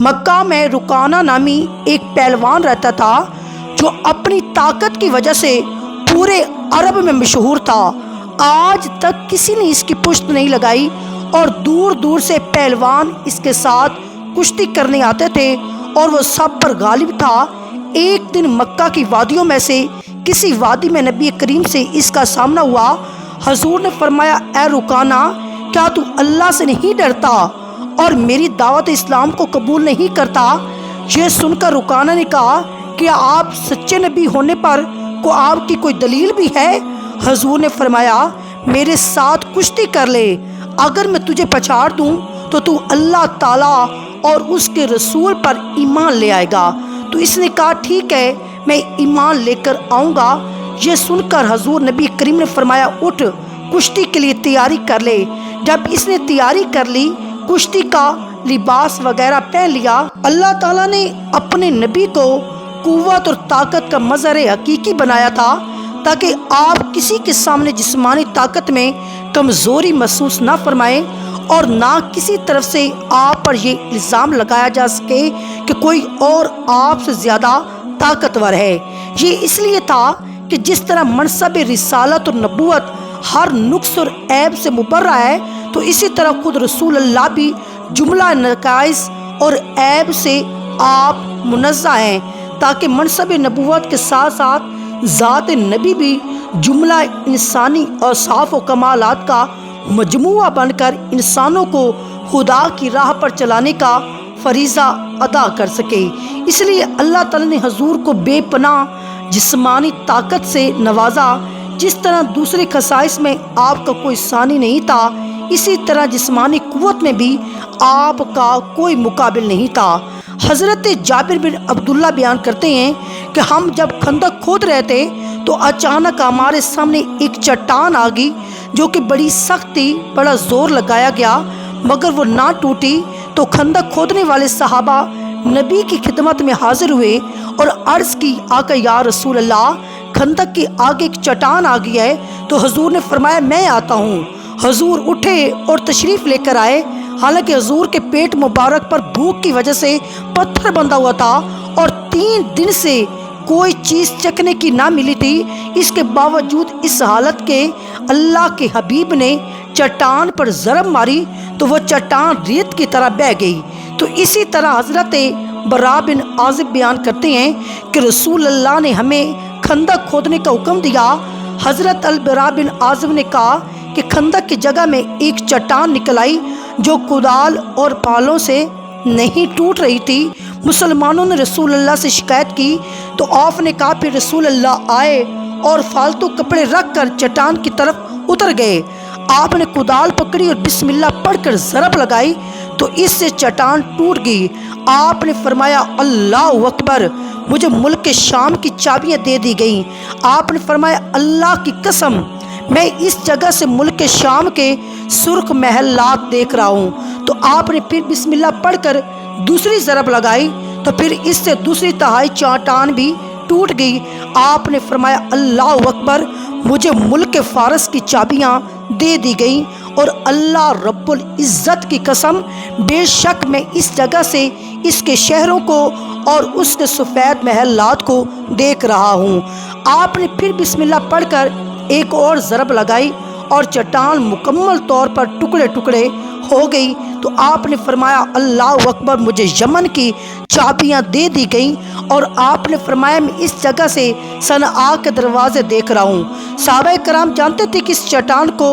مکہ میں رکانہ نامی ایک پہلوان رہتا تھا جو اپنی طاقت کی وجہ سے پورے عرب میں مشہور تھا۔ آج تک کسی نے اس کی پشت نہیں لگائی اور دور دور سے پہلوان اس کے ساتھ کشتی کرنے آتے تھے اور وہ سب پر غالب تھا۔ ایک دن مکہ کی وادیوں میں سے کسی وادی میں نبی کریم سے اس کا سامنا ہوا۔ حضور نے فرمایا، اے رکانہ، کیا تو اللہ سے نہیں ڈرتا اور میری دعوت اسلام کو قبول نہیں کرتا؟ یہ سن کر رکانہ نے کہا، کیا آپ سچے نبی ہونے پر کو آپ کی کوئی دلیل بھی ہے؟ حضور نے فرمایا، میرے ساتھ کشتی کر لے، اگر میں تجھے پچھاڑ دوں تو اللہ تعالیٰ اور اس کے رسول پر ایمان لے آئے گا۔ تو اس نے کہا، ٹھیک ہے، میں ایمان لے کر آؤں گا۔ یہ سن کر حضور نبی کریم نے فرمایا، اٹھ، کشتی کے لیے تیاری کر لے۔ جب اس نے تیاری کر لی، کشتی کا لباس وغیرہ پہن لیا، اللہ تعالیٰ نے اپنے نبی کو قوت اور طاقت کا مظہر حقیقی بنایا تھا تاکہ آپ کسی کے سامنے جسمانی طاقت میں کمزوری محسوس نہ فرمائیں اور نہ کسی طرف سے آپ پر یہ الزام لگایا جا سکے کہ کوئی اور آپ سے زیادہ طاقتور ہے۔ یہ اس لیے تھا کہ جس طرح منصب رسالت اور نبوت ہر نقص اور عیب سے مبرہ ہے، تو اسی طرح خود رسول اللہ بھی جملہ نقائص اور عیب سے آپ منزہ ہیں، تاکہ منصب نبوت کے ساتھ ساتھ ذات نبی بھی جملہ انسانی اوصاف و کمالات کا مجموعہ بن کر انسانوں کو خدا کی راہ پر چلانے کا فریضہ ادا کر سکے۔ اس لیے اللہ تعالیٰ نے حضور کو بے پناہ جسمانی طاقت سے نوازا۔ جس طرح دوسرے خصائص میں آپ کا کوئی ثانی نہیں تھا، اسی طرح جسمانی قوت میں بھی آپ کا کوئی مقابل نہیں تھا۔ حضرت جابر بن عبداللہ بیان کرتے ہیں کہ ہم جب خندق کھود رہے تھے تو اچانک ہمارے سامنے ایک چٹان آ گئی جو کہ بڑی سخت تھی، بڑا زور لگایا گیا مگر وہ نہ ٹوٹی۔ تو خندق کھودنے والے صحابہ نبی کی خدمت میں حاضر ہوئے اور عرض کی، آقا یا رسول اللہ، خندق کے آگے ایک چٹان آ گئی ہے۔ تو حضور نے فرمایا، میں آتا ہوں۔ حضور اٹھے اور تشریف لے کر آئے۔ حالانکہ حضور کے پیٹ مبارک پر بھوک کی وجہ سے پتھر بندھا ہوا تھا اور 3 دن سے کوئی چیز چکھنے کی نہ ملی تھی، اس کے باوجود اس حالت کے اللہ کے حبیب نے چٹان پر ضرب ماری تو وہ چٹان ریت کی طرح بہہ گئی۔ تو اسی طرح حضرت برا بن عازب بیان کرتے ہیں کہ رسول اللہ نے ہمیں خندق کھودنے کا حکم دیا۔ حضرت البرا بن عازب نے کہا کہ خندق کی جگہ میں ایک چٹان نکل آئی جو کدال اور پالوں سے نہیں ٹوٹ رہی تھی۔ مسلمانوں نے رسول اللہ سے شکایت کی تو آپ نے کہا، پھر رسول اللہ آئے اور فالتو کپڑے رکھ کر چٹان کی طرف اتر گئے۔ آپ نے کدال پکڑی اور بسم اللہ پڑھ کر ضرب لگائی تو اس سے چٹان ٹوٹ گئی۔ آپ نے فرمایا، اللہ اکبر، مجھے ملک شام کی چابیاں دے دی گئیں۔ آپ نے فرمایا، اللہ کی قسم، میں اس جگہ سے ملک شام کے سرخ محلات دیکھ رہا ہوں۔ تو آپ نے پھر بسم اللہ پڑھ کر دوسری ضرب لگائی تو پھر اس سے دوسری تہائی چٹان بھی ٹوٹ گئی۔ آپ نے فرمایا، اللہ اکبر، مجھے ملک فارس کی چابیاں دے دی گئیں، اور اللہ رب العزت کی قسم، بے شک میں اس جگہ سے اس کے شہروں کو اور اس کے سفید محلات کو دیکھ رہا ہوں۔ آپ نے پھر بسم اللہ پڑھ کر ایک اور ضرب لگائی اور چٹان مکمل طور پر ٹکڑے ٹکڑے ہو گئی۔ تو آپ نے فرمایا، اللہ اکبر، مجھے یمن کی چابیاں دے دی گئیں، اور آپ نے فرمایا، میں اس جگہ سے صنعاء کے دروازے دیکھ رہا ہوں۔ صحابہ کرام جانتے تھے کہ اس چٹان کو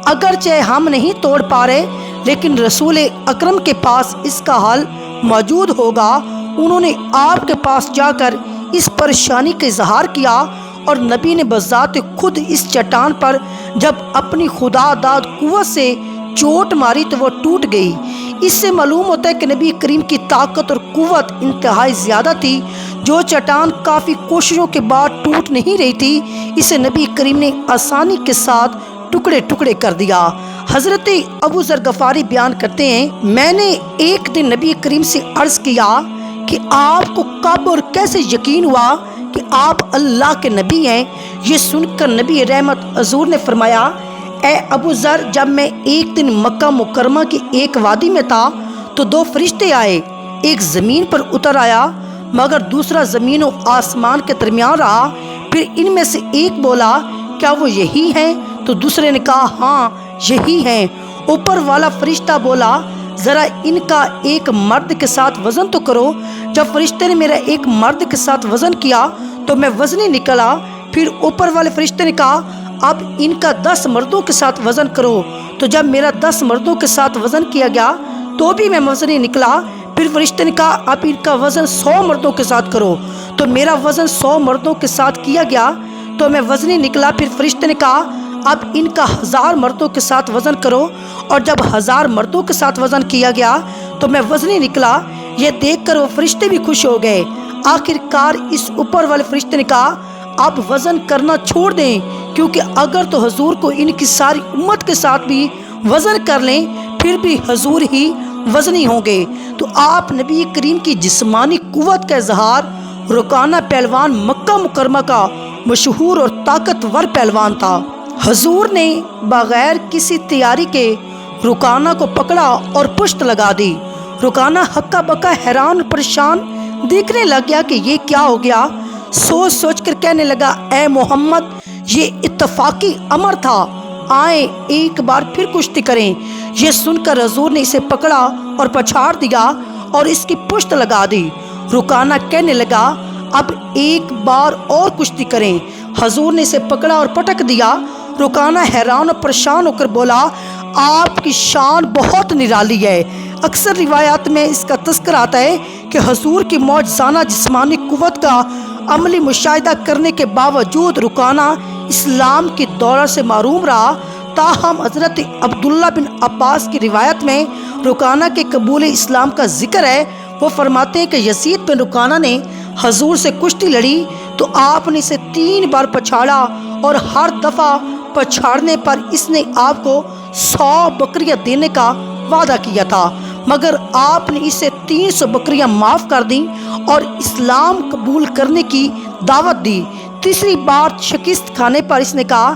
اگرچہ ہم نہیں توڑ پا رہے لیکن رسول اکرم کے پاس اس کا حل موجود ہوگا۔ انہوں نے آپ کے پاس جا کر اس پریشانی کا اظہار کیا اور نبی نے بذات خود اس چٹان پر جب اپنی خدا داد قوت سے چوٹ ماری تو وہ ٹوٹ گئی۔ اس سے معلوم ہوتا ہے کہ نبی کریم کی طاقت اور قوت انتہائی زیادہ تھی۔ جو چٹان کافی کوششوں کے بعد ٹوٹ نہیں رہی تھی، اسے نبی کریم نے آسانی کے ساتھ ٹکڑے ٹکڑے کر دیا۔ حضرت ابو ذر غفاری بیان کرتے ہیں، میں نے ایک دن نبی کریم سے عرض کیا کہ آپ کو کب اور کیسے یقین ہوا کہ آپ اللہ کے نبی ہیں؟ یہ سن کر نبی رحمت حضور نے فرمایا، اے ابو ذر، جب میں ایک دن مکہ مکرمہ کی ایک وادی میں تھا تو 2 فرشتے آئے۔ ایک زمین پر اتر آیا مگر دوسرا زمین و آسمان کے درمیان رہا۔ پھر ان میں سے ایک بولا کیا وہ یہی ہیں؟ تو دوسرے نے کہا ہاں یہی ہیں۔ اوپر والا فرشتہ بولا ذرا ان کا ایک مرد کے ساتھ وزن تو کرو۔ جب فرشتے نے میرا ایک مرد کے ساتھ وزن کیا تو میں وزنی نکلا۔ پھر اوپر والے فرشتے نے کہا اب ان کا 10 مردوں کے ساتھ وزن کرو۔ تو جب میرا 10 مردوں کے ساتھ وزن کیا گیا تو بھی میں وزنی نکلا۔ پھر فرشتے نے کہا اب ان کا وزن 100 مردوں کے ساتھ کرو۔ تو میرا وزن 100 مردوں کے ساتھ کیا گیا تو میں وزنی نکلا۔ پھر فرشتے نے کہا اب ان کا 1000 مردوں کے ساتھ وزن کرو۔ اور جب 1000 مردوں کے ساتھ وزن کیا گیا تو میں وزنی نکلا۔ یہ دیکھ کر وہ فرشتے بھی خوش ہو گئے۔ آخر کار اس اوپر والے فرشتے نے کہا اب وزن کرنا چھوڑ دیں، کیونکہ اگر تو حضور کو ان کی ساری امت کے ساتھ بھی وزن کر لیں پھر بھی حضور ہی وزنی ہوں گے۔ تو آپ نبی کریم کی جسمانی قوت کا اظہار رکانہ پہلوان مکہ مکرمہ کا مشہور اور طاقتور پہلوان تھا۔ حضور نے بغیر کسی تیاری کے رکانہ کو پکڑا اور پشت لگا دی۔ رکانہ ہکا بکا حیران پریشان دیکھنے لگ گیا کہ یہ کیا ہو گیا۔ سوچ سوچ کر کہنے لگا اے محمد یہ اتفاقی امر تھا، آئیں ایک بار پھر کشتی کریں۔ یہ سن کر حضور نے اسے پکڑا اور پچھاڑ دیا اور اس کی پشت لگا دی۔ رکانہ کہنے لگا اب ایک بار اور کشتی کریں۔ حضور نے اسے پکڑا اور پٹک دیا۔ رکانہ حیران اور پریشان ہو کر بولا آپ کی شان بہت نرالی ہے۔ اکثر روایات میں اس کا تذکر آتا ہے کہ حضور کی معجزانہ جسمانی قوت کا عملی مشاہدہ کرنے کے باوجود رکانہ اسلام کی دولت سے محروم رہا۔ تاہم حضرت عبداللہ بن عباس کی روایت میں رکانہ کے قبول اسلام کا ذکر ہے۔ وہ فرماتے ہیں کہ یزید بن رکانہ نے حضور سے کشتی لڑی تو آپ نے اسے 3 بار پچھاڑا اور ہر دفعہ پچھاڑنے پر اس نے آپ کو 100 بکریاں دینے کا وعدہ کیا تھا، مگر آپ نے اسے 300 بکریاں معاف کر دیں اور اسلام قبول کرنے کی دعوت دی۔ تیسری بار شکست کھانے پر اس نے کہا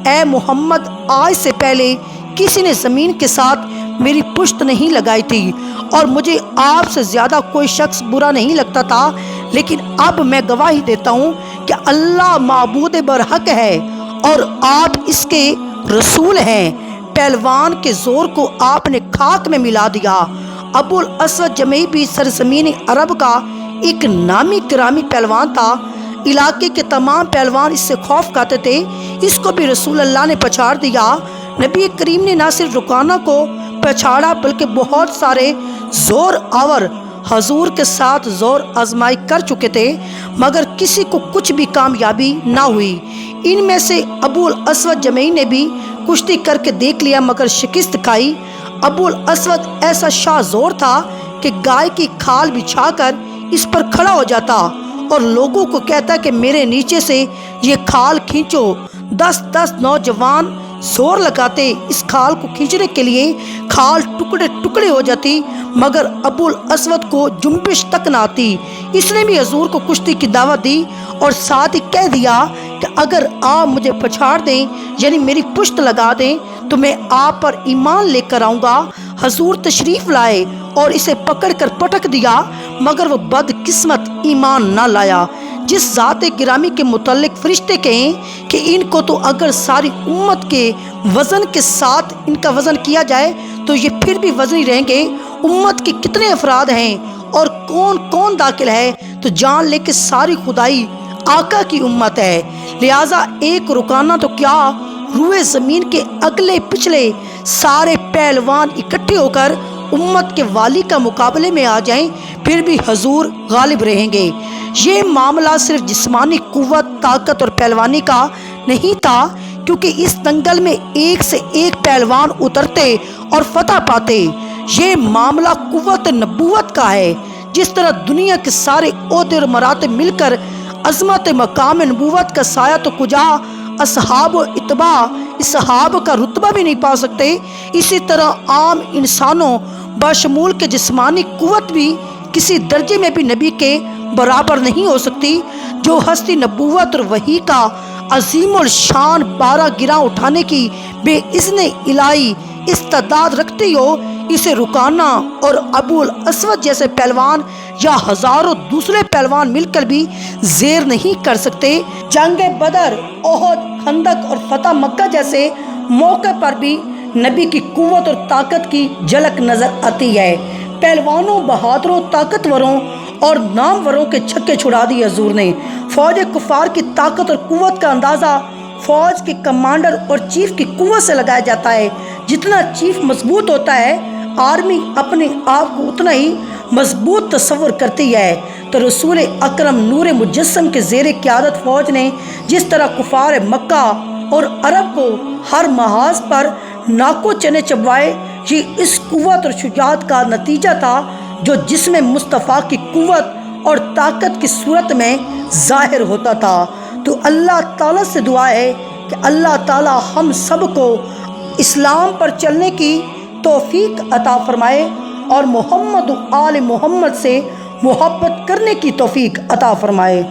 اے محمد آج سے پہلے کسی نے زمین کے ساتھ میری پشت نہیں لگائی تھی اور مجھے آپ سے زیادہ کوئی شخص برا نہیں لگتا تھا، لیکن اب میں گواہی دیتا ہوں کہ اللہ معبود برحق ہے اور آپ اس کے رسول ہیں۔ پہلوان کے زور کو آپ نے خاک میں ملا دیا۔ ابو الاسود جمعی بھی سرزمین عرب کا ایک نامی گرامی پہلوان تھا۔ علاقے کے تمام پہلوان اس سے خوف کھاتے تھے۔ اس کو بھی رسول اللہ نے پچھاڑ دیا۔ نبی کریم نے نہ صرف رکانہ کو پچھاڑا بلکہ بہت سارے زور آور حضور کے ساتھ زور آزمائی کر چکے تھے، مگر کسی کو کچھ بھی کامیابی نہ ہوئی۔ ان میں سے ابو الاسود جمعی نے بھی کشتی کر کے دیکھ لیا مگر شکست کھائی۔ ابو الاسود ایسا شاہ زور تھا کہ گائے کی کھال بچھا کر اس پر کھڑا ہو جاتا اور لوگوں کو کہتا کہ میرے نیچے سے یہ کھال کھینچو۔ 10 نوجوان زور لگاتے اس کھال کو کھینچنے کے لیے، کھال ٹکڑے ٹکڑے ہو جاتی مگر ابو الاسود کو جنبش تک نہ آتی۔ اس نے بھی حضور کو کشتی کی دعوت دی اور ساتھ ہی کہہ دیا کہ اگر آپ مجھے پچھاڑ دیں یعنی میری پشت لگا دیں تو میں آپ پر ایمان لے کر آؤں گا۔ حضور تشریف لائے اور اسے پکڑ کر پٹک دیا مگر وہ بد قسمت ایمان نہ لایا۔ جس ذات گرامی کے متعلق فرشتے کہیں کہ ان کو تو اگر ساری امت کے وزن کے ساتھ ان کا وزن کیا جائے تو یہ پھر بھی وزنی رہیں گے۔ امت کے کتنے افراد ہیں اور کون کون داخل ہے تو جان لے کہ ساری خدائی آقا کی امت ہے۔ لہٰذا ایک رکانہ تو کیا روئے زمین کے اگلے پچھلے سارے پہلوان اکٹھے ہو کر امت کے والی کا مقابلے میں آ جائیں پھر بھی حضور غالب رہیں گے۔ یہ معاملہ صرف جسمانی قوت، طاقت اور پہلوانی کا نہیں تھا، کیونکہ اس دنگل میں ایک سے ایک پہلوان اترتے اور فتح پاتے۔ یہ معاملہ قوت نبوت کا ہے۔ جس طرح دنیا کے سارے عہدے اور مراتب مل کر عظمت مقام نبوت کا سایہ تو کجا اصحاب و اتباع اصحاب کا رتبہ بھی نہیں پا سکتے، اسی طرح عام انسانوں بشمول کے جسمانی قوت بھی کسی درجے میں بھی نبی کے برابر نہیں ہو سکتی۔ جو ہستی نبوت اور وحی کا عظیم الشان بارہ گراں اٹھانے کی بے اذن الہی استعداد رکھتے ہو اسے رکانا، اور ابو الاسود جیسے پہلوان یا ہزاروں دوسرے پہلوان مل کر بھی زیر نہیں کر سکتے۔ جنگ بدر، احد، خندق اور فتح مکہ جیسے موقع پر بھی نبی کی قوت اور طاقت کی جھلک نظر آتی ہے۔ پہلوانوں، بہادروں، طاقتوروں اور ناموروں کے چھکے چھڑا دیے حضور نے۔ فوج کفار کی طاقت اور قوت کا اندازہ فوج کے کمانڈر اور چیف کی قوت سے لگایا جاتا ہے۔ جتنا چیف مضبوط ہوتا ہے، آرمی اپنے آپ کو اتنا ہی مضبوط تصور کرتی ہے۔ تو رسول اکرم نور مجسم کے زیر قیادت فوج نے جس طرح کفار مکہ اور عرب کو ہر محاذ پر ناکو چنے چبوائے، یہ اس قوت اور شجاعت کا نتیجہ تھا جو جسم مصطفیٰ کی قوت اور طاقت کی صورت میں ظاہر ہوتا تھا۔ تو اللہ تعالیٰ سے دعا ہے کہ اللہ تعالیٰ ہم سب کو اسلام پر چلنے کی توفیق عطا فرمائے اور محمد و آل محمد سے محبت کرنے کی توفیق عطا فرمائے۔